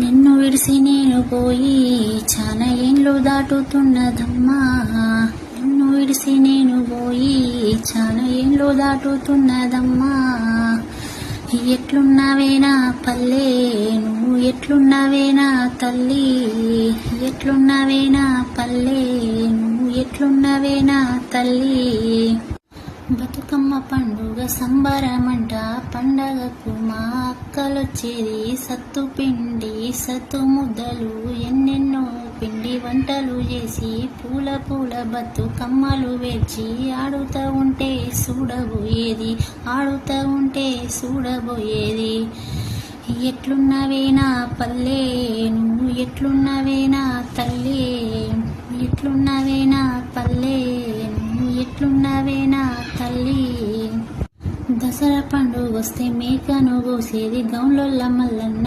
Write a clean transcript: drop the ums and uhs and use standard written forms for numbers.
నిన్ను విడిసి నేను పోయి చాలా ఏండ్లు దాటుతున్నదమ్మా. నిన్ను విడిసి నేను పోయి చాలా ఏండ్లు దాటుతున్నదమ్మా. ఎట్లున్నావేనా పల్లె, నువ్వు ఎట్లున్నావేనా తల్లి, ఎట్లున్నావేనా పల్లె, నువ్వు ఎట్లున్నావేనా తల్లి. బతుకమ్మ పండుగ సంబరమంట, పండగకు మా అక్కలొచ్చేది. సత్తు పిండి సత్తు ముద్దలు ఎన్నెన్నో పిండి వంటలు చేసి పూల పూల బతుకమ్మలు వేర్చి ఆడుతూ ఉంటే చూడబోయేది, ఆడుతూ ఉంటే చూడబోయేది. ఎట్లున్నవేనా పల్లె, నువ్వు ఎట్లున్నవేనా తల్లి, ఎట్లున్నవేనా పల్లె, నువ్వు ఎట్లున్నవేనా తల్లి. దసరా పండుగ వస్తే మేకను కోసేది గౌన్లోళ్ళ మల్లన్న.